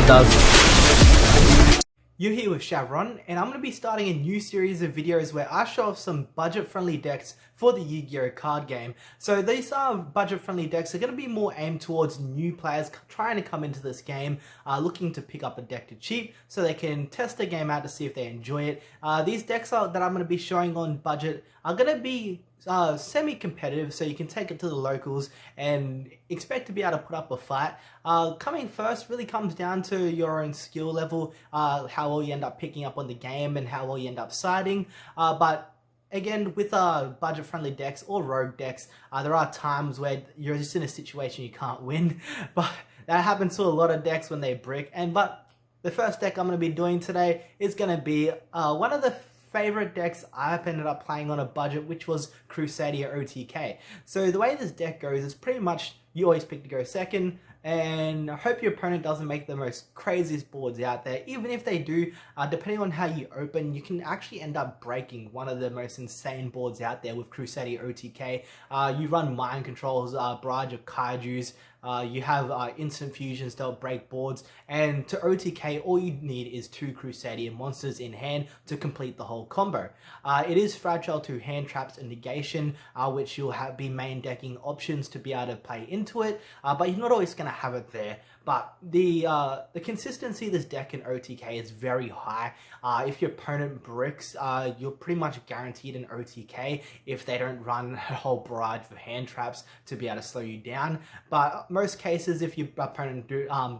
it does. You're here with Chevron, and I'm going to be starting a new series of videos where I show off some budget-friendly decks for the Yu-Gi-Oh card game. So these budget-friendly decks are going to be more aimed towards new players trying to come into this game, looking to pick up a deck to cheap so they can test the game out to see if they enjoy it. These decks that I'm going to be showing on budget are going to be semi-competitive, so you can take it to the locals and expect to be able to put up a fight. Coming first really comes down to your own skill level, how well you end up picking up on the game and how well you end up siding. But again, with budget-friendly decks or rogue decks, there are times where you're just in a situation you can't win, but that happens to a lot of decks when they brick. But the first deck I'm going to be doing today is going to be one of the favorite decks I've ended up playing on a budget, which was Crusadia OTK. So the way this deck goes is pretty much you always pick to go second, and I hope your opponent doesn't make the most craziest boards out there. Even if they do, depending on how you open, you can actually end up breaking one of the most insane boards out there with Crusadia OTK. You run mind controls, barrage of kaijus, you have instant fusions that'll break boards, and to OTK all you need is 2 Crusadia monsters in hand to complete the whole combo. It is fragile to hand traps and negation, which you'll be main decking options to be able to play into it, but you're not always going to have it there. But the consistency of this deck in OTK is very high. If your opponent bricks, you're pretty much guaranteed an OTK if they don't run a whole barrage of hand traps to be able to slow you down. But most cases, if your opponent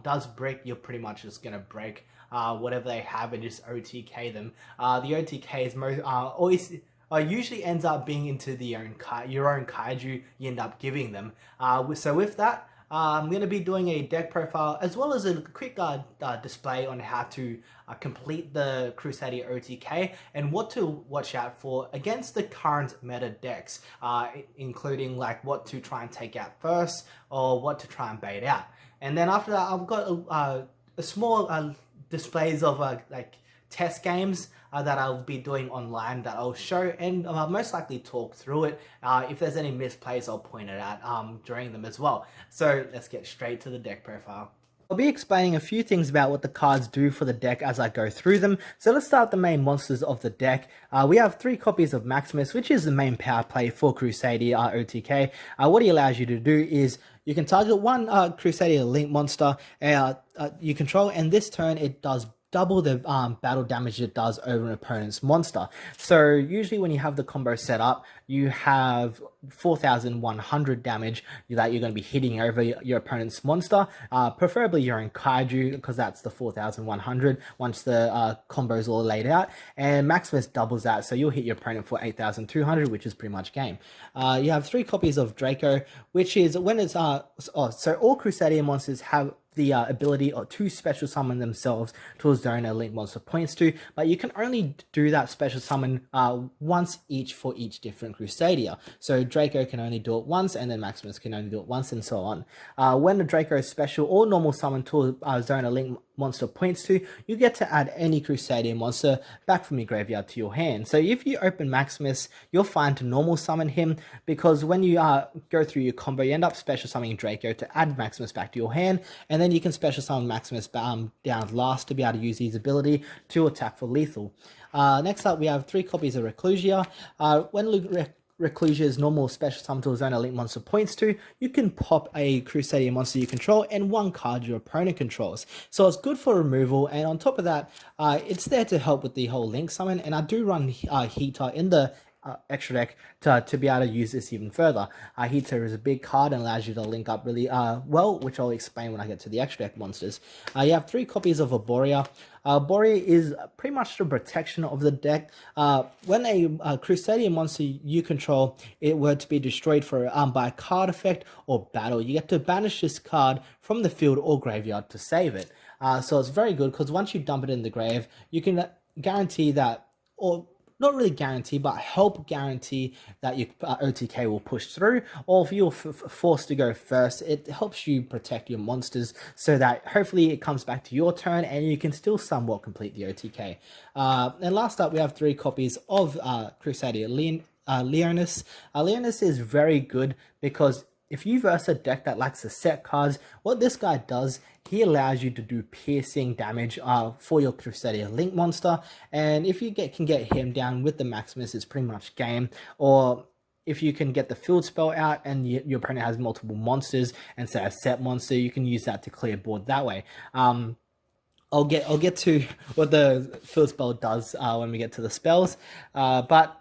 does brick, you're pretty much just going to break whatever they have and just OTK them. The OTK is always usually ends up being into your own kaiju you end up giving them. So with that, I'm going to be doing a deck profile as well as a quick display on how to complete the Crusadia OTK and what to watch out for against the current meta decks, including like what to try and take out first or what to try and bait out. And then after that, I've got a small displays of like test games that I'll be doing online that I'll show and most likely talk through it. If there's any misplays, I'll point it out during them as well. So let's get straight to the deck profile. I'll be explaining a few things about what the cards do for the deck as I go through them. So let's start with the main monsters of the deck. We have 3 copies of Maximus, which is the main power play for Crusadia OTK. What he allows you to do is you can target one Crusadia Link monster you control, and this turn it does double the battle damage it does over an opponent's monster. So usually when you have the combo set up, you have 4,100 damage that you're going to be hitting over your opponent's monster, preferably your own kaiju, because that's the 4,100 once the combo's all laid out, and Maximus doubles that, so you'll hit your opponent for 8,200, which is pretty much game. You have 3 copies of Draco, which is when it's so all Crusadia monsters have the ability to special summon themselves to a zone a link monster points to, but you can only do that special summon once each for each different Crusadia. So Draco can only do it once, and then Maximus can only do it once, and so on. When the Draco is special or normal summon to a zone a link monster points to, you get to add any Crusadia monster back from your graveyard to your hand. So if you open Maximus, you're fine to normal summon him, because when you go through your combo, you end up special summoning Draco to add Maximus back to your hand, and then you can special summon Maximus down last to be able to use his ability to attack for lethal. Next up, we have 3 copies of Reclusia. When Reclusia's normal special summon to a zone a link monster points to, you can pop a Crusadia monster you control and 1 card your opponent controls. So it's good for removal, and on top of that, it's there to help with the whole link summon, and I do run Heater in the extra deck to be able to use this even further. Heater is a big card and allows you to link up really well, which I'll explain when I get to the extra deck monsters. You have 3 copies of Arborea. Arborea is pretty much the protection of the deck. When a Crusadia monster you control it were to be destroyed by a card effect or battle, you get to banish this card from the field or graveyard to save it. So it's very good, because once you dump it in the grave, you can guarantee that, or not really guarantee, but help guarantee that your OTK will push through, or if you're forced to go first, it helps you protect your monsters so that hopefully it comes back to your turn and you can still somewhat complete the OTK. And last up, we have 3 copies of Crusadia Leonis. Leonis is very good because if you verse a deck that lacks the set cards, what this guy does, he allows you to do piercing damage for your Crusadia Link monster, and if you can get him down with the Maximus, it's pretty much game. Or if you can get the field spell out and your opponent has multiple monsters and say a set monster, you can use that to clear board that way. I'll get to what the field spell does when we get to the spells, but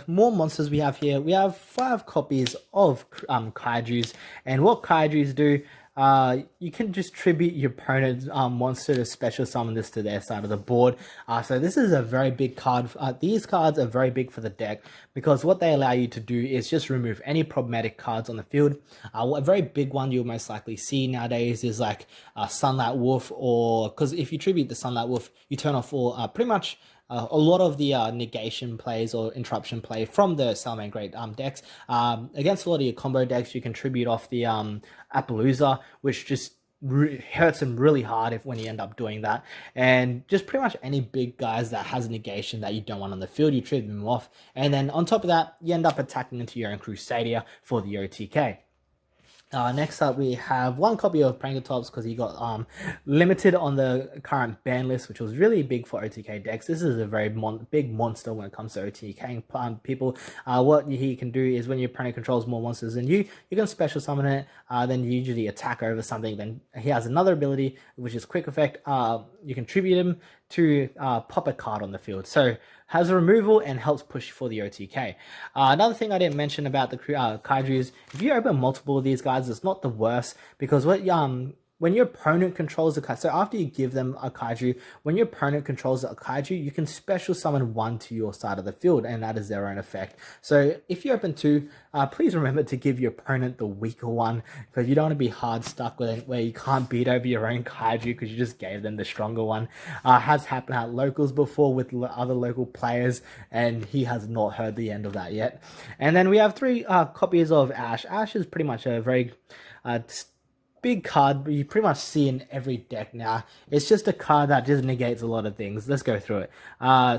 more monsters we have here. We have 5 copies of Kaijus, and what Kaijus do, you can just tribute your opponent's monster to special summon this to their side of the board. So this is a very big card. These cards are very big for the deck because what they allow you to do is just remove any problematic cards on the field. A very big one you'll most likely see nowadays is like Sunlight Wolf, or because if you tribute the Sunlight Wolf, you turn off all pretty much a lot of the negation plays or interruption play from the Salamander Great decks. Against a lot of your combo decks, you can tribute off the Appaloosa, which just hurts him really hard when you end up doing that. And just pretty much any big guys that has negation that you don't want on the field, you tribute them off. And then on top of that, you end up attacking into your own Crusadia for the OTK. Next up, we have 1 copy of Prangletops because he got limited on the current ban list, which was really big for OTK decks. This is a very big monster when it comes to OTK people. What he can do is when your opponent controls more monsters than you can special summon it, then you usually attack over something. Then he has another ability, which is Quick Effect. You can tribute him to pop a card on the field. So has a removal and helps push for the OTK. Another thing I didn't mention about the Kaijus, if you open multiple of these guys, it's not the worst, because when your opponent controls a Kaiju, so after you give them a Kaiju, when your opponent controls a Kaiju, you can special summon 1 to your side of the field, and that is their own effect. So if you open 2, please remember to give your opponent the weaker one, because you don't want to be hard stuck with it where you can't beat over your own Kaiju because you just gave them the stronger one. Has happened at locals before with other local players, and he has not heard the end of that yet. And then we have 3 copies of Ash. Ash is pretty much a very big card you pretty much see in every deck now. It's just a card that just negates a lot of things. Let's go through it.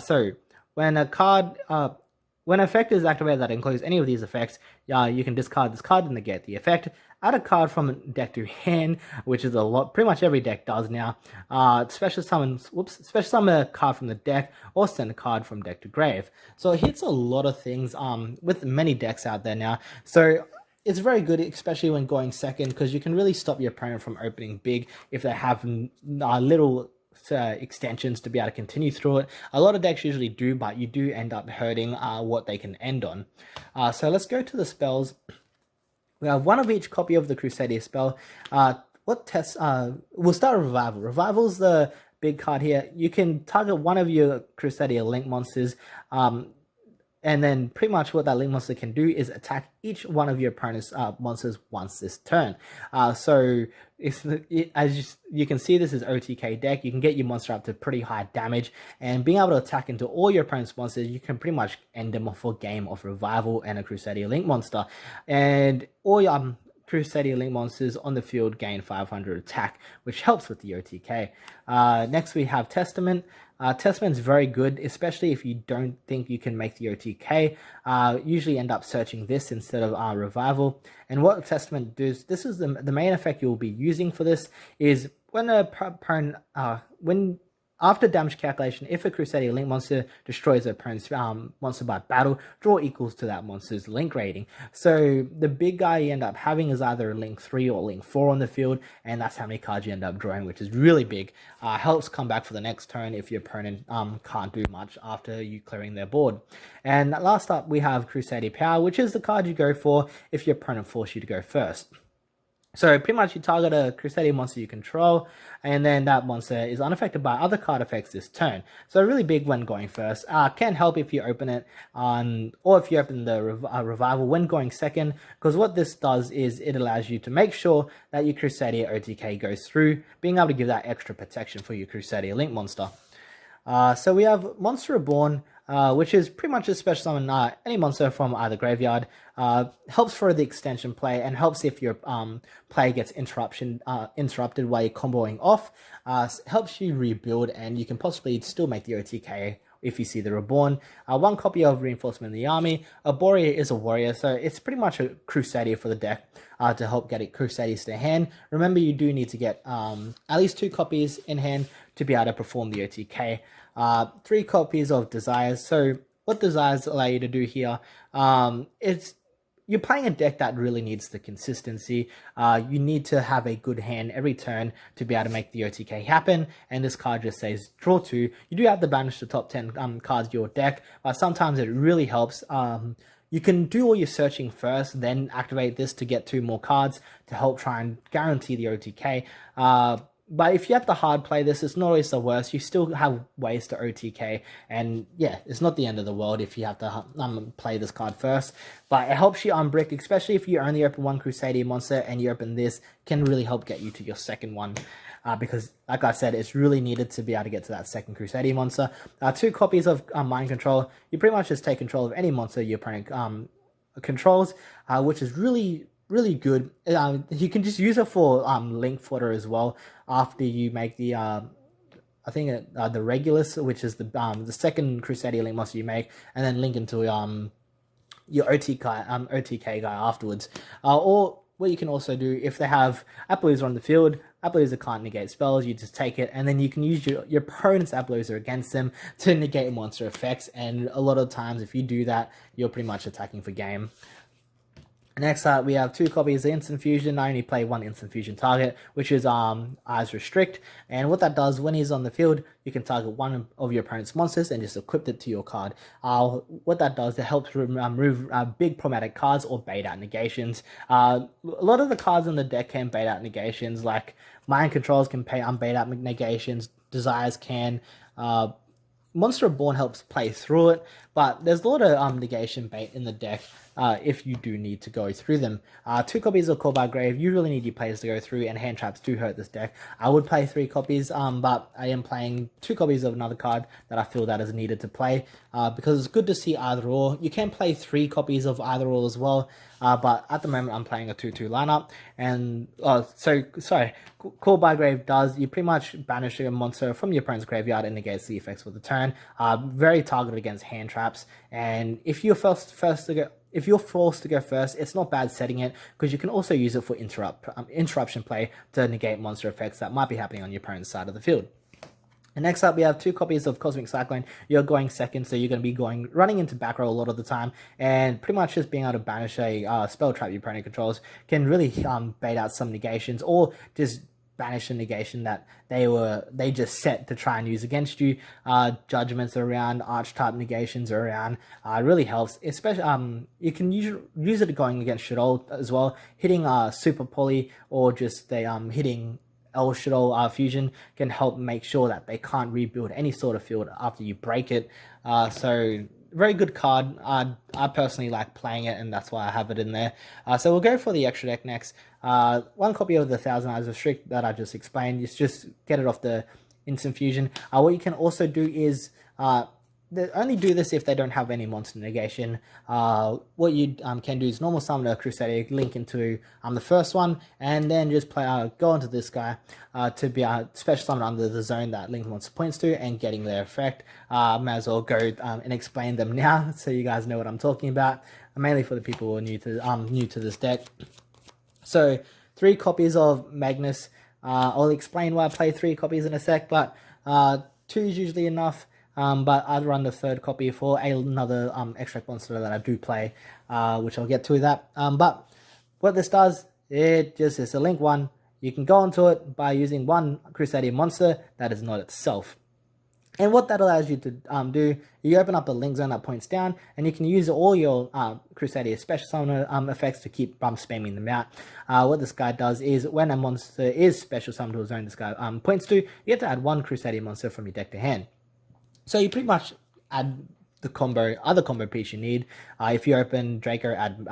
So when a card, when an effect is activated that includes any of these effects, you can discard this card and negate the effect. Add a card from deck to hand, which is a lot. Pretty much every deck does now. Special summon a card from the deck, or send a card from deck to grave. So it hits a lot of things. With many decks out there now. So it's very good, especially when going second, because you can really stop your opponent from opening big if they have little extensions to be able to continue through it. A lot of decks usually do, but you do end up hurting what they can end on. So let's go to the spells. We have 1 of each copy of the Crusadia spell. What tests? We'll start with Revival. Revival's the big card here. You can target 1 of your Crusadia Link monsters. And then pretty much what that Link monster can do is attack each one of your opponent's monsters once this turn. So as you can see, this is OTK deck. You can get your monster up to pretty high damage, and being able to attack into all your opponent's monsters, you can pretty much end them off a game of Revival and a Crusadia Link monster. And all your Crusadia Link monsters on the field gain 500 attack, which helps with the OTK. Next we have Testament. Testament's very good, especially if you don't think you can make the OTK. Usually end up searching this instead of Revival. And what Testament does, this is the main effect you'll be using for this, is when a opponent, after damage calculation, if a Crusadia Link monster destroys an opponent's monster by battle, draw equals to that monster's Link rating. So the big guy you end up having is either Link 3 or Link 4 on the field, and that's how many cards you end up drawing, which is really big. Helps come back for the next turn if your opponent can't do much after you clearing their board. And last up, we have Crusadia Power, which is the card you go for if your opponent forces you to go first. So pretty much you target a Crusadia monster you control, and then that monster is unaffected by other card effects this turn. So really big when going first. Can help if you open it, or if you open the Revival when going second, because what this does is it allows you to make sure that your Crusadia OTK goes through, being able to give that extra protection for your Crusadia Link monster. So we have Monster Reborn, which is pretty much a special summon any monster from either graveyard. Helps for the extension play, and helps if your play gets interrupted while you're comboing off. Helps you rebuild, and you can possibly still make the OTK if you see the Reborn. 1 copy of Reinforcement in the Army. A Boreal is a warrior, so it's pretty much a Crusadia for the deck to help get it Crusadias to hand. Remember, you do need to get at least 2 copies in hand to be able to perform the OTK. 3 copies of Desires. So what Desires allow you to do here, it's you're playing a deck that really needs the consistency. You need to have a good hand every turn to be able to make the OTK happen. And this card just says draw 2. You do have to banish the top 10 cards of your deck, but sometimes it really helps. You can do all your searching first, then activate this to get 2 more cards to help try and guarantee the OTK. But if you have to hard play this, it's not always the worst. You still have ways to OTK, and yeah, it's not the end of the world if you have to play this card first. But it helps you unbrick, especially if you only open 1 Crusadia monster and you open this, can really help get you to your second one. Because, like I said, it's really needed to be able to get to that second Crusadia monster. 2 copies of Mind Control. You pretty much just take control of any monster your opponent controls, which is really good. You can just use it for link footer as well after you make the I think the Regulus, which is the second Crusadia link monster you make, and then link into your OTK guy afterwards. Or what you can also do, if they have Appaloosa on the field, Appaloosa can't negate spells, you just take it, and then you can use your opponent's Appaloosa against them to negate monster effects, and a lot of times if you do that, you're pretty much attacking for game. Next up, we have 2 copies of Instant Fusion. I only play 1 Instant Fusion target, which is Eyes Restrict. And what that does, when he's on the field, you can target 1 of your opponent's monsters and just equip it to your card. What that does, it helps remove big problematic cards or bait out negations. A lot of the cards in the deck can bait out negations, like Mind Controls can bait out negations, Desires can. Monster Reborn helps play through it, but there's a lot of negation bait in the deck if you do need to go through them. 2 copies of Call by Grave, you really need your players to go through, and hand traps do hurt this deck. I would play 3 copies, but I am playing 2 copies of another card that I feel that is needed to play, because it's good to see either or. You can play 3 copies of either or as well, but at the moment I'm playing a 2-2 lineup, and Call by Grave does, you pretty much banish a monster from your opponent's graveyard and negates the effects for the turn. Very targeted against hand traps, and if you're forced to go first, it's not bad setting it, because you can also use it for interruption play to negate monster effects that might be happening on your opponent's side of the field. And next up, we have 2 copies of Cosmic Cyclone. You're going second, so you're going to be running into back row a lot of the time, and pretty much just being able to banish a spell trap your opponent controls can really bait out some negations, or just banish a negation that they just set to try and use against you. Judgments are around, archetype negations are around. It really helps, especially you can use it going against Shaddoll as well, hitting Super Poly, or just hitting El Shaddoll Fusion can help make sure that they can't rebuild any sort of field after you break it. So very good card. I personally like playing it, and that's why I have it in there. So we'll go for the extra deck next. 1 copy of the Thousand Eyes Restrict that I just explained. Just get it off the Instant Fusion. What you can also do is they only do this if they don't have any monster negation. What you can do is normal summon a Crusadia, link into the first one, and then just go into this guy to be special summon under the zone that link monster points to, and getting their effect. May as well go and explain them now, so you guys know what I'm talking about. Mainly for the people who are new to this deck. So 3 copies of Magnus. I'll explain why I play 3 copies in a sec, but 2 is usually enough. But I'd run the 3rd copy for another extract monster that I do play, which I'll get to that. But what this does, it just is a link 1. You can go onto it by using 1 Crusadia monster that is not itself. And what that allows you to do, you open up a link zone that points down, and you can use all your Crusadia special summoner effects to keep spamming them out. What this guy does is, when a monster is special summoned to a zone this guy points to, you have to add 1 Crusadia monster from your deck to hand. So you pretty much add the other combo piece you need. If you open Draco, add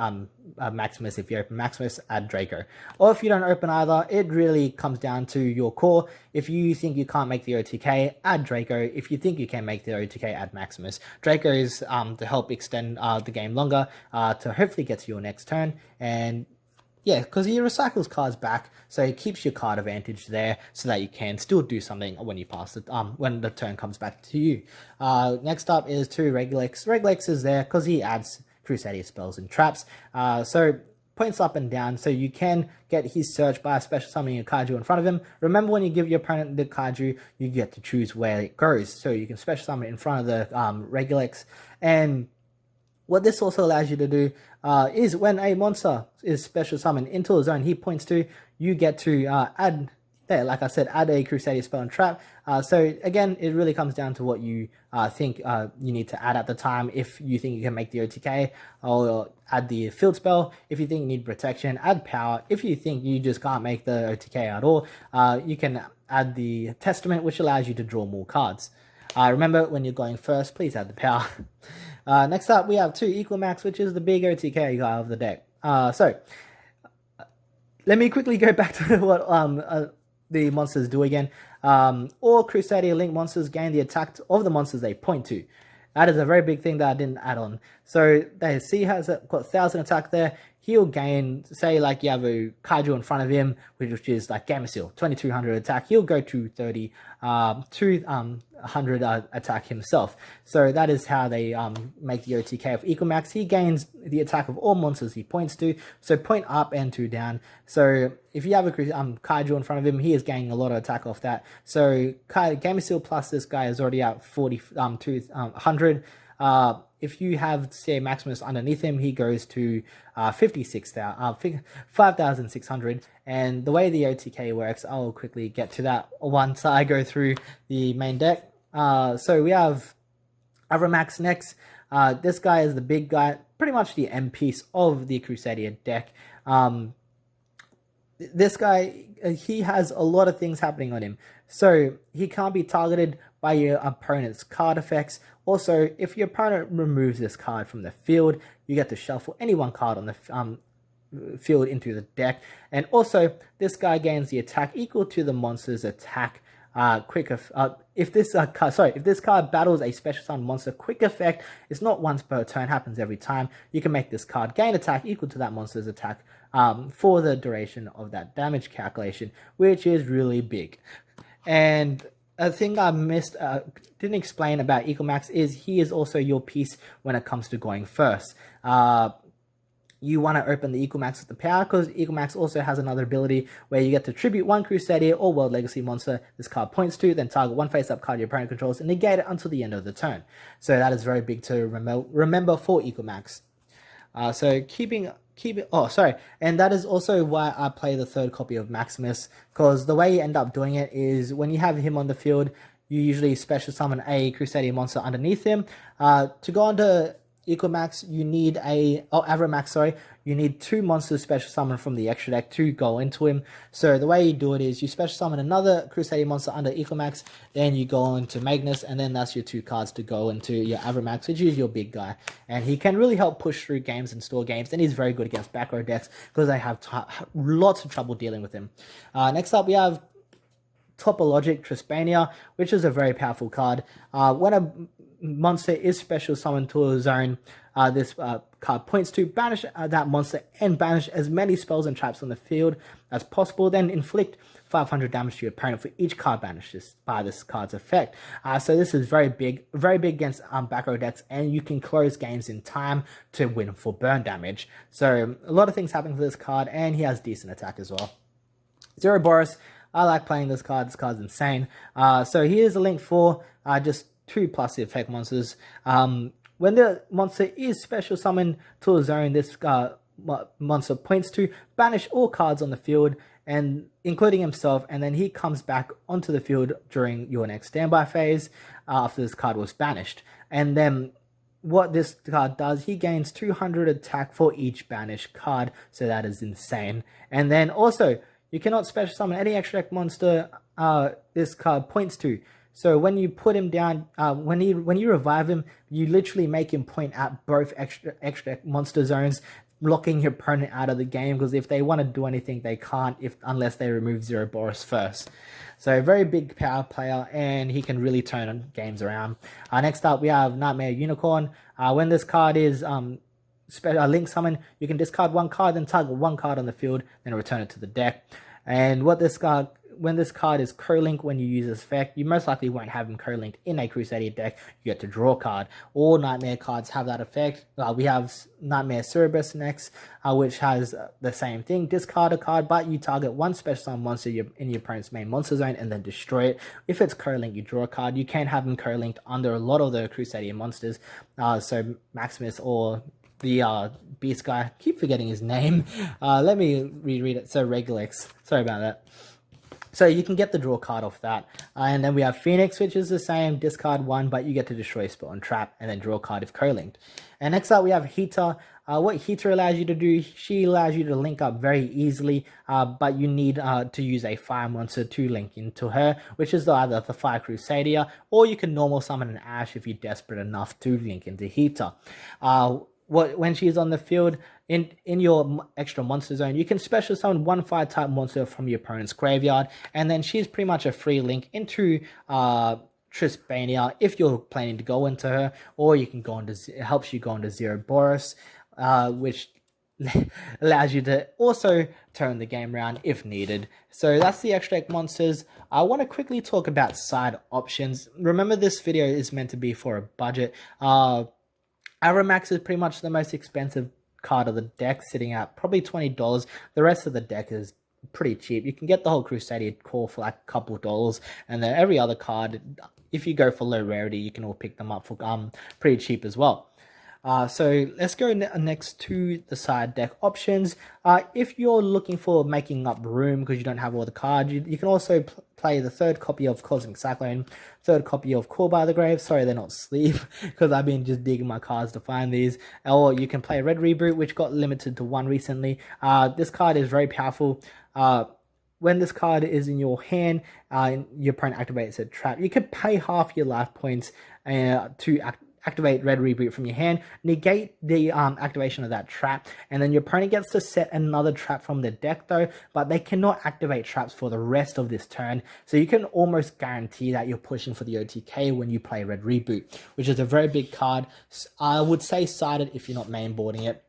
Maximus. If you open Maximus, add Draco. Or if you don't open either, it really comes down to your core. If you think you can't make the OTK, add Draco. If you think you can make the OTK, add Maximus. Draco is to help extend the game longer, to hopefully get to your next turn. And yeah, because he recycles cards back, so he keeps your card advantage there, so that you can still do something when you pass it. When the turn comes back to you. Next up is 2 Reglex. Reglex is there because he adds Crusadia spells and traps. So points up and down, so you can get his search by special summoning a kaiju in front of him. Remember, when you give your opponent the kaiju, you get to choose where it goes, so you can special summon it in front of the Reglex. And what this also allows you to do is when a monster is special summoned into a zone he points to, you get to add, there, like I said, add a Crusadia spell and trap. So again, it really comes down to what you think you need to add at the time. If you think you can make the OTK, or add the field spell. If you think you need protection, add power. If you think you just can't make the OTK at all, you can add the testament, which allows you to draw more cards. Remember, when you're going first, please add the power. Next up, we have 2 Equimax, which is the big OTK guy of the deck. So let me quickly go back to what the monsters do again. All Crusadia Link monsters gain the attack of the monsters they point to. That is a very big thing that I didn't add on. So there, see, has got 1,000 attack there. He'll gain, say, like you have a kaiju in front of him, which is like Gamer Seal, 2,200 attack. He'll go to 200 attack himself. So that is how they make the OTK of Equimax. He gains the attack of all monsters he points to. So point up and 2 down. So if you have a kaiju in front of him, he is gaining a lot of attack off that. So Gamer Seal plus this guy is already at 200. If you have, say, Maximus underneath him, he goes to 5,600. And the way the OTK works, I'll quickly get to that once I go through the main deck. So we have Avramax next. This guy is the big guy, pretty much the end piece of the Crusadia deck. This guy, he has a lot of things happening on him. So he can't be targeted by your opponent's card effects. Also, if your opponent removes this card from the field, you get to shuffle any one card on the field into the deck. And also, this guy gains the attack equal to the monster's attack. If this card battles a special summon monster, quick effect, it's not once per turn, happens every time. You can make this card gain attack equal to that monster's attack for the duration of that damage calculation, which is really big. And a thing I didn't explain about Equimax is he is also your piece when it comes to going first. You want to open the Equimax with the power, because Equimax also has another ability where you get to tribute 1 Crusadia or World Legacy monster this card points to, then target 1 face-up card your opponent controls and negate it until the end of the turn. So that is very big to remember for Equimax. So and that is also why I play the 3rd copy of Maximus, because the way you end up doing it is when you have him on the field, you usually special summon a Crusadia monster underneath him. To go onto Equimax, you need Avramax, sorry, you need 2 monsters special summon from the extra deck to go into him. So the way you do it is you special summon another Crusadia monster under Equimax, then you go into Magnus, and then that's your 2 cards to go into your Avramax, which is your big guy. And he can really help push through games and store games, and he's very good against back row decks because they have lots of trouble dealing with him. Next up, we have Topologic Trispania, which is a very powerful card. When a monster is special summoned to a zone, this card points to banish that monster and banish as many spells and traps on the field as possible, then inflict 500 damage to your opponent for each card banished by this card's effect. So this is very big against back row decks, and you can close games in time to win for burn damage. So a lot of things happen for this card, and he has decent attack as well. Zeroboros, I like playing this card. This card's insane. So here's a link for just 2+ effect monsters. When the monster is special summoned to a zone, this monster points to banish all cards on the field, and including himself, and then he comes back onto the field during your next standby phase after this card was banished. And then what this card does, he gains 200 attack for each banished card, so that is insane. And then also, you cannot special summon any extra deck monster this card points to. So when you put him down, when you revive him, you literally make him point at both extra monster zones, blocking your opponent out of the game, because if they want to do anything, they can't unless they remove Zeroboros first. So very big power player, and he can really turn games around. Next up, we have Nightmare Unicorn. When this card is link summon, you can discard one card, then target one card on the field, then return it to the deck. And when this card is co-linked when you use this effect, you most likely won't have him co-linked in a Crusadia deck. You get to draw a card. All Nightmare cards have that effect. We have Nightmare Zeroboros next, which has the same thing. Discard a card, but you target one special summon monster in your opponent's main monster zone and then destroy it. If it's co-linked, you draw a card. You can have them co-linked under a lot of the Crusadia monsters. So Maximus or the beast guy, keep forgetting his name. Let me reread it. So Regalex, sorry about that. So you can get the draw card off that. And then we have Phoenix, which is the same, discard one, but you get to destroy spell and trap, and then draw a card if co-linked. And next up we have Heater. What Heater allows you to do, she allows you to link up very easily, but you need to use a fire monster to link into her, which is either the Fire Crusadia, or you can normal summon an Ash if you're desperate enough to link into Heater. When she's on the field, in your extra monster zone, you can special summon one fire type monster from your opponent's graveyard, and then she's pretty much a free link into Trispania if you're planning to go into her, or you can go into, it helps you go into Zeroboros, which allows you to also turn the game around if needed. So that's the extra deck monsters. I want to quickly talk about side options. Remember, this video is meant to be for a budget. Aramax is pretty much the most expensive card of the deck, sitting at probably $20. The rest of the deck is pretty cheap. You can get the whole Crusadia core for like a couple dollars, and then every other card, if you go for low rarity, you can all pick them up for pretty cheap as well. So let's go next to the side deck options. If you're looking for making up room because you don't have all the cards, you can also play the third copy of Cosmic Cyclone, third copy of Call by the Grave. Sorry, they're not sleeve because I've been just digging my cards to find these. Or you can play Red Reboot, which got limited to one recently. This card is very powerful. When this card is in your hand, your opponent activates a trap. You could pay half your life points to activate Red Reboot from your hand, negate the activation of that trap, and then your opponent gets to set another trap from the deck though, but they cannot activate traps for the rest of this turn. So you can almost guarantee that you're pushing for the OTK when you play Red Reboot, which is a very big card. I would say sided if you're not mainboarding it.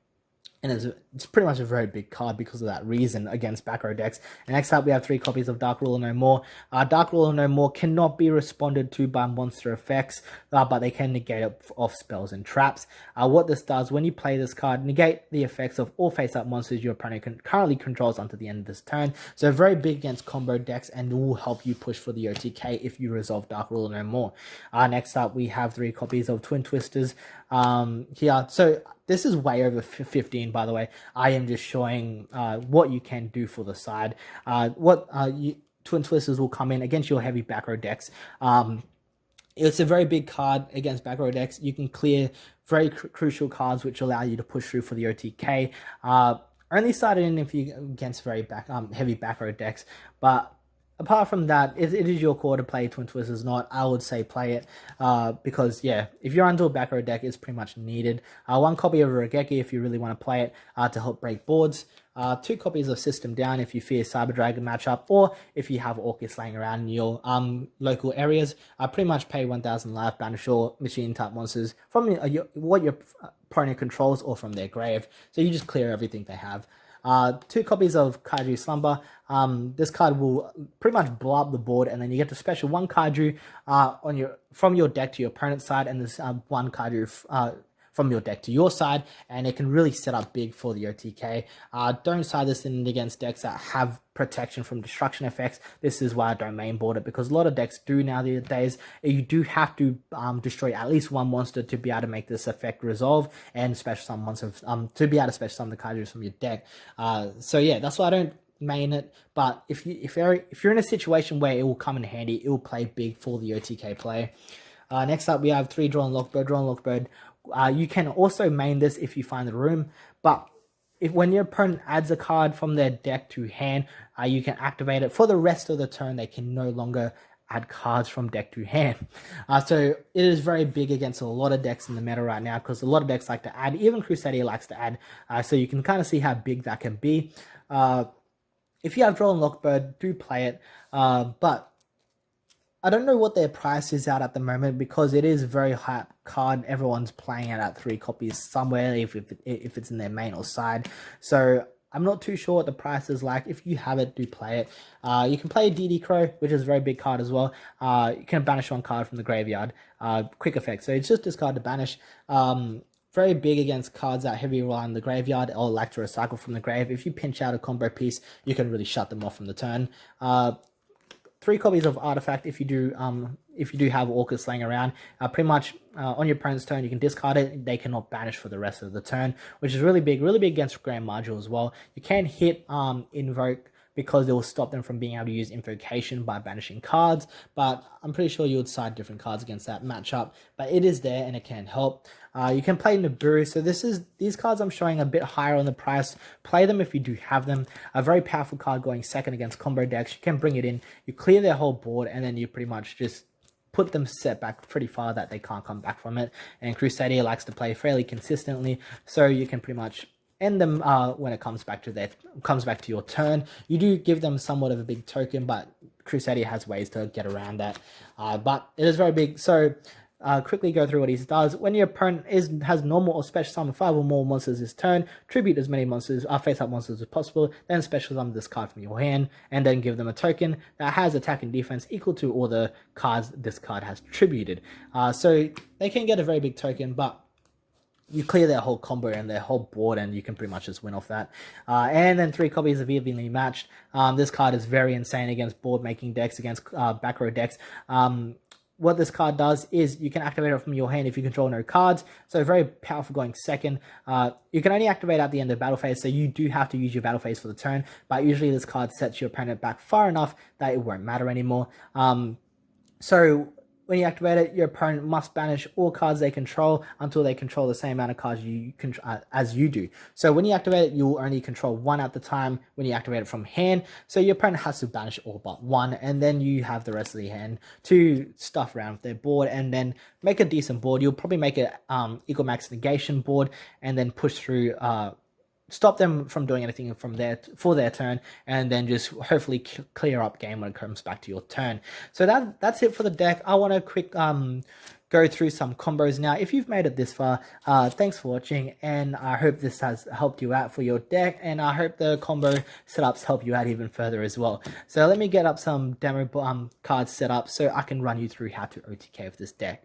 And it's pretty much a very big card because of that reason against back row decks. And next up, we have 3 copies of Dark Ruler No More. Dark Ruler No More cannot be responded to by monster effects, but they can negate it off spells and traps. What this does, when you play this card, negate the effects of all face-up monsters your opponent currently controls until the end of this turn. So very big against combo decks, and will help you push for the OTK if you resolve Dark Ruler No More. Next up, we have 3 copies of Twin Twisters here. So this is way over 15, by the way. I am just showing what you can do for the side. Twin Twisters will come in against your heavy back row decks. It's a very big card against back row decks. You can clear very crucial cards which allow you to push through for the OTK. Only started in if you against very heavy back row decks, but apart from that, it is your call to play Twin Twisters. Not, I would say play it because, yeah, if you're onto a back row deck, it's pretty much needed. 1 copy of Regeki if you really want to play it to help break boards. 2 copies of System Down if you fear Cyber Dragon matchup, or if you have Orcus laying around in your local areas. Pretty much pay 1,000 life, banish all machine type monsters from what your opponent controls or from their grave. So you just clear everything they have. 2 copies of Kaiju Slumber. This card will pretty much blow up the board, and then you get to special 1 Kaiju from your deck to your opponent's side, and this 1 Kaiju from your deck to your side, and it can really set up big for the OTK. Don't side this in against decks that have protection from destruction effects. This is why I don't mainboard it, because a lot of decks do nowadays. You do have to destroy at least 1 monster to be able to make this effect resolve, and special summon monsters to be able to special summon the Kaijus from your deck. So yeah, that's why I don't main it. But if you're in a situation where it will come in handy, it will play big for the OTK play. Next up, we have 3 Drawn Lockbird. Drawn Lockbird. You can also main this if you find the room, but when your opponent adds a card from their deck to hand, you can activate it. For the rest of the turn, they can no longer add cards from deck to hand. So it is very big against a lot of decks in the meta right now, because a lot of decks like to add, even Crusadia likes to add, so you can kind of see how big that can be. If you have Drawn Lockbird, do play it, but I don't know what their price is out at the moment because it is a very high card. Everyone's playing it at 3 copies somewhere if it's in their main or side. So I'm not too sure what the price is like. If you have it, do play it. You can play DD Crow, which is a very big card as well. You can banish 1 card from the graveyard. Quick effect. So it's just discard to banish. Very big against cards that heavily rely on the graveyard or like to recycle from the grave. If you pinch out a combo piece, you can really shut them off from the turn. 3 copies of Artifact if you do have Orcus laying around. Pretty much on your opponent's turn, you can discard it. They cannot banish for the rest of the turn, which is really big against Grand Module as well. You can hit Invoke because it will stop them from being able to use Invocation by banishing cards, but I'm pretty sure you would side different cards against that matchup, but it is there and it can help. You can play Nibiru, so these cards I'm showing a bit higher on the price. Play them if you do have them. A very powerful card going second against combo decks. You can bring it in, you clear their whole board, and then you pretty much just put them set back pretty far that they can't come back from it. And Crusadia likes to play fairly consistently, so you can pretty much end them when it comes back to your turn. You do give them somewhat of a big token, but Crusadia has ways to get around that. But it is very big. So quickly go through what he does. When your opponent has normal or special summon 5 or more monsters this turn, tribute as many monsters, face-up monsters as possible, then special summon this card from your hand, and then give them a token that has attack and defense equal to all the cards this card has tributed. So they can get a very big token, but you clear their whole combo and their whole board, and you can pretty much just win off that. And then 3 copies of Evenly Matched. This card is very insane against board-making decks, against back row decks. What this card does is you can activate it from your hand if you control no cards. So very powerful going second. You can only activate at the end of battle phase, so you do have to use your battle phase for the turn. But usually this card sets your opponent back far enough that it won't matter anymore. So when you activate it, your opponent must banish all cards they control until they control the same amount of cards as you do. So when you activate it, you'll only control 1 at the time when you activate it from hand. So your opponent has to banish all but 1, and then you have the rest of the hand to stuff around with their board and then make a decent board. You'll probably make a equal max negation board and then push through stop them from doing anything for their turn, and then just hopefully clear up game when it comes back to your turn. So that's it for the deck. I want to quick go through some combos now. If you've made it this far, thanks for watching, and I hope this has helped you out for your deck, and I hope the combo setups help you out even further as well. So let me get up some demo cards set up so I can run you through how to OTK with this deck.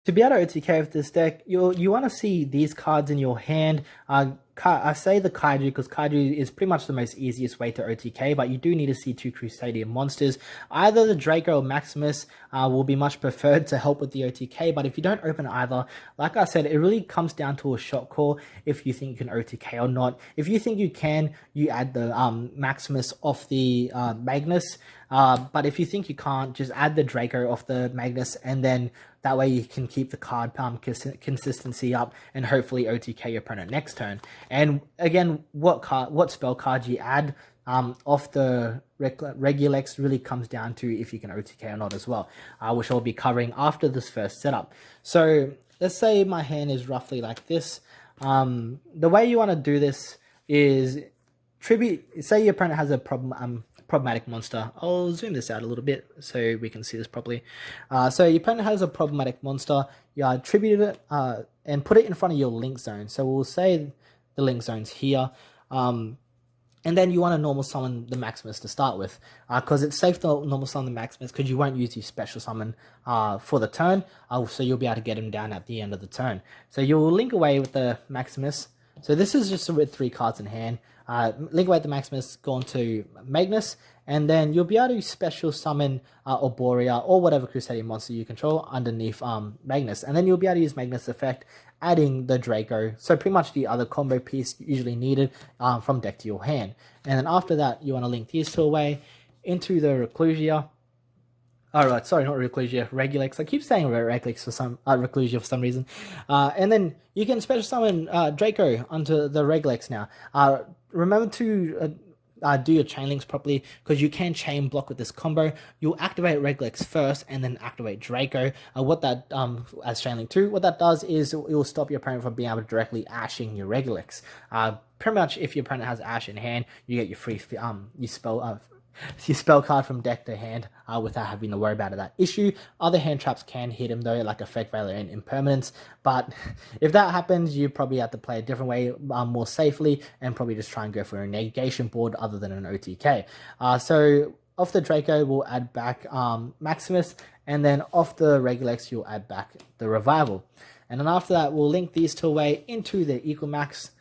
To be able to OTK with this deck, you want to see these cards in your hand. I say the Kaiju because Kaiju is pretty much the most easiest way to OTK, but you do need to see 2 Crusadia monsters. Either the Draco or Maximus will be much preferred to help with the OTK, but if you don't open either, like I said, it really comes down to a shot call if you think you can OTK or not. If you think you can, you add the Maximus off the Magnus, but if you think you can't, just add the Draco off the Magnus, and then that way you can keep the card consistency up and hopefully OTK your opponent next turn. And again, what spell card you add off the Regulex really comes down to if you can OTK or not as well, which I'll be covering after this first setup. So let's say my hand is roughly like this. The way you want to do this is say your opponent has a problematic monster. I'll zoom this out a little bit so we can see this properly. So your opponent has a problematic monster. You tribute it and put it in front of your link zone. So we'll say the link zone's here. And then you want to normal summon the Maximus to start with, because it's safe to normal summon the Maximus because you won't use your special summon for the turn, so you'll be able to get him down at the end of the turn. So you'll link away with the Maximus. So this is just with 3 cards in hand. Link away with the Maximus, go on to Magnus, and then you'll be able to special summon Arborea or whatever Crusadia monster you control underneath Magnus, and then you'll be able to use Magnus effect, adding the Draco, so pretty much the other combo piece usually needed from deck to your hand. And then after that, you want to link these 2 away into the Reclusia. Alright, sorry, not Reclusia, Regulex. I keep saying Regulex for some Reclusia for some reason. And then you can special summon Draco onto the Regulex now. Remember to do your chain links properly, because you can chain block with this combo. You'll activate Reglex first and then activate Draco. What that as chain link 2, what that does is it will stop your opponent from being able to directly ashing your Reglex. Pretty much if your opponent has Ash in hand, you get your free you spell card from deck to hand without having to worry about that issue. Other hand traps can hit him though, like Effect Veiler and Impermanence, but if that happens, you probably have to play a different way, more safely, and probably just try and go for a negation board other than an OTK. So off the Draco, we'll add back Maximus, and then off the Regalex, you'll add back the Revival. And then after that, we'll link these two away into the Equal-Max.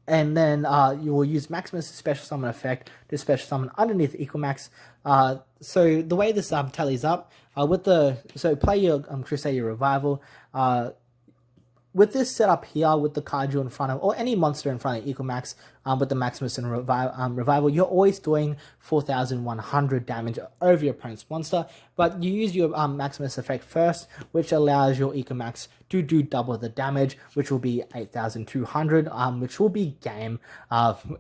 And then you will use Maximus' special summon effect to special summon underneath Equal-Max. So the way this tallies up, so play your Crusadia Revival. With this setup here, with the card in front of, or any monster in front of Equal-Max, with the Maximus and Revival, you're always doing 4,100 damage over your opponent's monster, but you use your Maximus effect first, which allows your Equal-Max to do double the damage, which will be 8,200, which will be game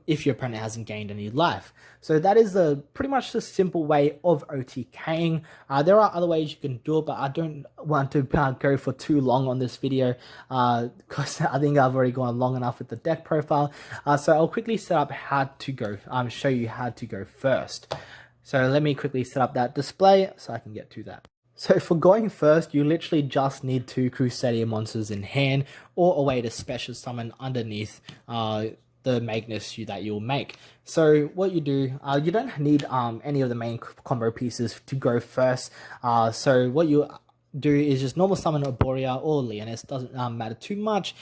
if your opponent hasn't gained any life. So that is pretty much the simple way of OTKing. There are other ways you can do it, but I don't want to go for too long on this video because I think I've already gone long enough with the deck profile. So I'll quickly set up how to go, show you how to go first. So let me quickly set up that display so I can get to that. So for going first, you literally just need 2 Crusadia monsters in hand, or a way to special summon underneath the Magnus that you'll make. So what you do, you don't need any of the main combo pieces to go first. So what you do is just normal summon Arborea or Leonis, doesn't matter too much.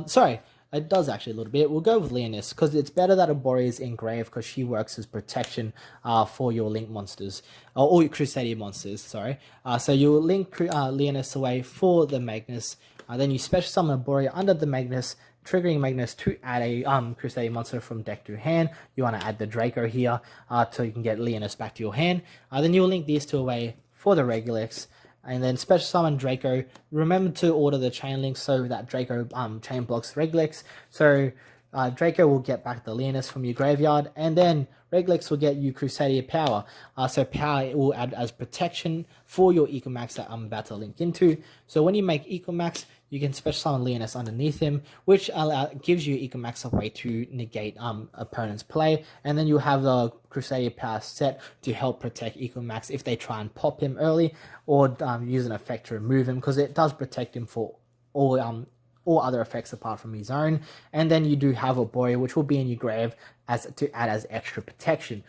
Sorry, it does actually a little bit. We'll go with Leonis because it's better that Arborea is engraved because she works as protection for your link monsters, or your Crusadia monsters, sorry. So you'll link Leonis away for the Magnus, then you special summon Arborea under the Magnus, triggering Magnus to add a Crusadia monster from deck to hand. You want to add the Draco here so you can get Leonis back to your hand. Then you'll link these two away for the Regalex, and then special summon Draco. Remember to order the chain link so that Draco chain blocks Regalex. So Draco will get back the Leonis from your graveyard, and then Regalex will get you Crusadia power. So power will add as protection for your Equal-Max that I'm about to link into. So when you make Equal-Max, you can special summon Leonis underneath him, which gives you Equal-Max a way to negate opponent's play, and then you have the Crusadia power set to help protect Equal-Max if they try and pop him early, or use an effect to remove him, because it does protect him for all other effects apart from his own. And then you do have Arborea, which will be in your grave to add as extra protection.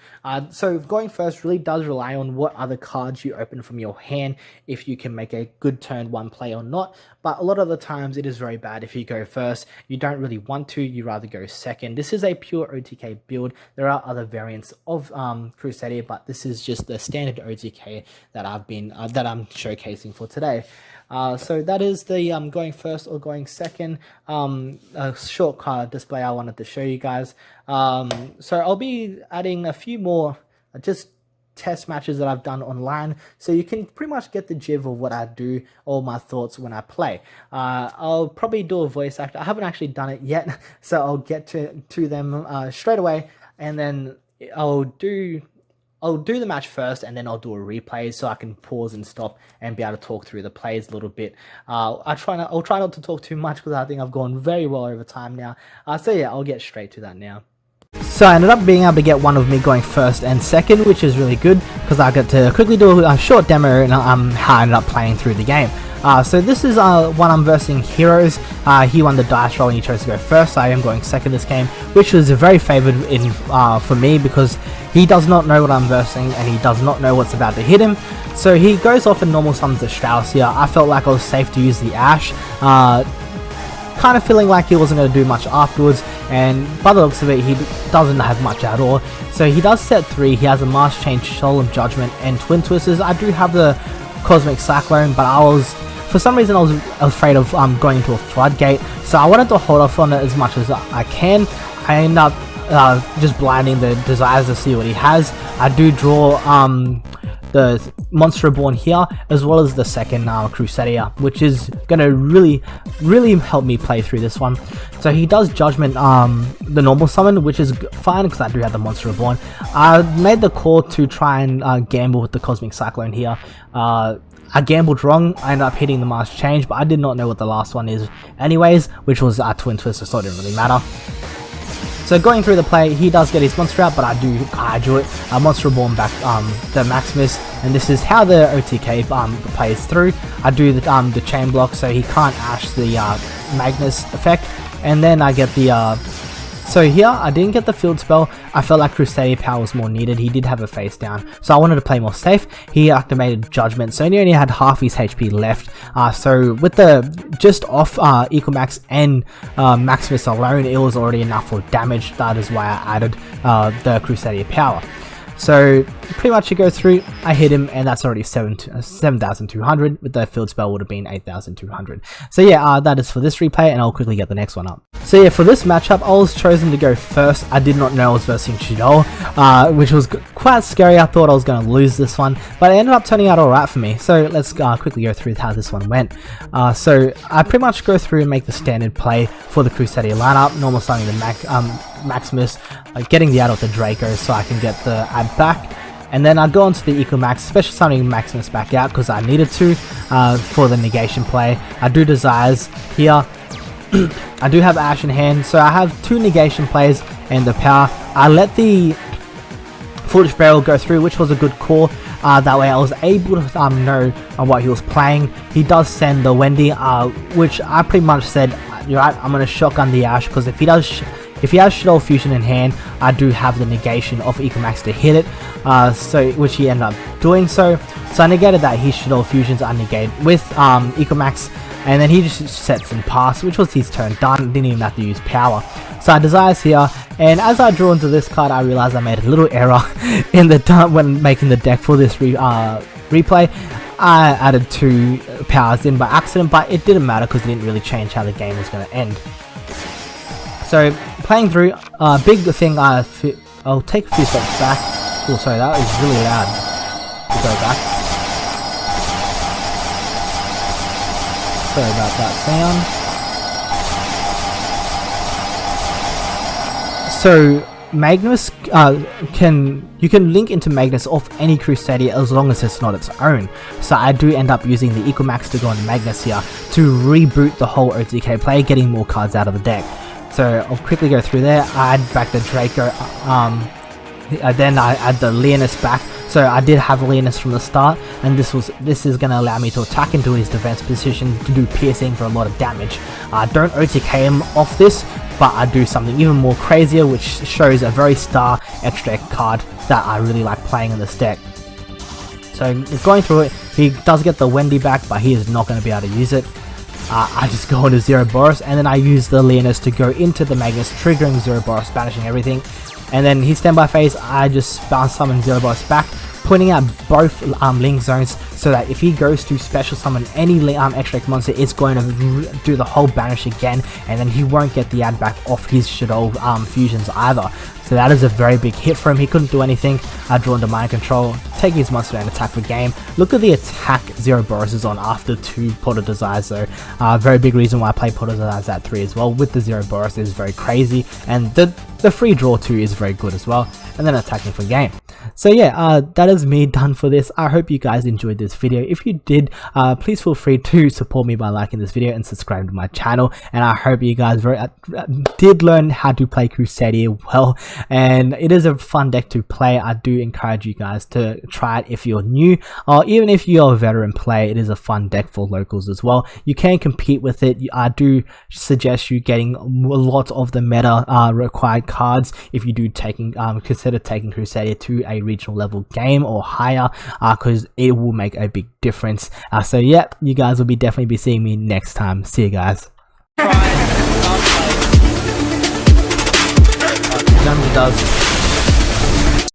So going first really does rely on what other cards you open from your hand, if you can make a good turn 1 play or not. But a lot of the times it is very bad if you go first. You don't really want to, you rather go second. This is a pure OTK build. There are other variants of Crusadia, but this is just the standard OTK that I'm showcasing for today. So that is the going first or going second a short card display I wanted to show you guys. So I'll be adding a few more just test matches that I've done online, so you can pretty much get the gist of what I do, all my thoughts when I play. I'll probably do a voice actor. I haven't actually done it yet, so I'll get to them straight away, and then I'll do the match first, and then I'll do a replay so I can pause and stop and be able to talk through the plays a little bit. I'll try not to talk too much because I think I've gone very well over time now. So yeah, I'll get straight to that now. So I ended up being able to get one of me going first and second, which is really good because I got to quickly do a short demo and how I ended up playing through the game. So this is one I'm versing Heroes. He won the dice roll and he chose to go first, so I am going second this game, which was very favoured for me because he does not know what I'm versing and he does not know what's about to hit him. So he goes off and normal summons the Strauss here. I felt like I was safe to use the Ash, kind of feeling like he wasn't going to do much afterwards, and by the looks of it he doesn't have much at all. So he does set 3, he has a Mask Change, Solemn Judgment and Twin Twisters. I do have the Cosmic Cyclone, but for some reason I was afraid of going into a Floodgate, so I wanted to hold off on it as much as I can. I end up just blinding the Desires to see what he has. I do draw the Monster Reborn here, as well as the second Crusadia, which is going to really help me play through this one. So he does Judgment the normal summon, which is fine because I do have the Monster Reborn. I made the call to try and gamble with the Cosmic Cyclone here. I gambled wrong, I ended up hitting the Mask Change, but I did not know what the last one is anyways, which was Twin Twister, so it didn't really matter. So going through the play, he does get his monster out, but I do it. Monster Reborn back the Maximus, and this is how the OTK plays through. I do the chain block, so he can't ash the Magnus effect, and then I get the so here, I didn't get the field spell. I felt like Crusadia power was more needed. He did have a face down, so I wanted to play more safe. He activated Judgment, so he only had half his HP left. So with the just off Ecomax and Maximus alone, it was already enough for damage. That is why I added the Crusadia power. So pretty much you go through, I hit him, and that's already 7,200. With the field spell would have been 8,200. So yeah, that is for this replay, and I'll quickly get the next one up. So yeah, for this matchup, I was chosen to go first. I did not know I was versing Shaddoll, which was quite scary. I thought I was going to lose this one, but it ended up turning out alright for me. So let's quickly go through how this one went. So I pretty much go through and make the standard play for the Crusadia lineup, normal summoning the Maximus, getting the ad of the Draco so I can get the ad back, and then I go onto the Ecomax, special summoning Maximus back out because I needed to for the negation play. I do Desires here. I do have Ash in hand, so I have 2 negation plays and the power. I let the Foolish Burial go through, which was a good call. That way I was able to know what he was playing. He does send the Wendy, which I pretty much said, you're right, I'm going to shotgun the Ash, because if he has Shaddoll Fusion in hand, I do have the negation of Ecomax to hit it, which he ended up doing so. So I negated that his Shaddoll Fusions are negated with Ecomax, and then he just sets and pass, which was his turn done, didn't even have to use power. So I Desires here, and as I draw into this card, I realized I made a little error in the when making the deck for this replay. I added 2 powers in by accident, but it didn't matter because it didn't really change how the game was going to end. So playing through, big thing, I'll take a few steps back. Oh, sorry, that was really loud. We'll go back. Sorry about that sound. So Magnus you can link into Magnus off any Crusadia as long as it's not its own. So I do end up using the Ecomax to go on Magnus here to reboot the whole OTK play, getting more cards out of the deck. So I'll quickly go through there. I add back the Draco, then I add the Leonis back. So I did have Leonis from the start, and this is going to allow me to attack into his defense position to do piercing for a lot of damage. I don't OTK him off this, but I do something even more crazier, which shows a very star extra card that I really like playing in this deck. So going through it, he does get the Wendy back, but he is not going to be able to use it. I just go into Zeroboros, and then I use the Leonis to go into the Magnus, triggering Zeroboros, banishing everything. And then his standby phase, I just bounce summon Zeroboros back, pointing out both link zones, so that if he goes to special summon any extra monster, it's going to do the whole banish again, and then he won't get the ad back off his Shaddoll fusions either. So that is a very big hit for him. He couldn't do anything. I draw into mind control, take his monster and attack for game. Look at the attack Zeroboros is on after 2 Pot of Desires though. Very big reason why I play Pot of Desires at 3 as well. With the Zeroboros is very crazy, and the free draw too is very good as well, and then attacking for game. So yeah, that is me done for this. I hope you guys enjoyed this video. If you did, please feel free to support me by liking this video and subscribe to my channel, and I hope you guys did learn how to play Crusadia well, and it is a fun deck to play. I do encourage you guys to try it if you're new, or even if you're a veteran player. It is a fun deck for locals as well. You can compete with it. I do suggest you getting a lot of the meta required cards if you do consider taking Crusadia to a regional level game or higher, because it will make a big difference. So yeah, you guys will definitely be seeing me next time. See you guys. Does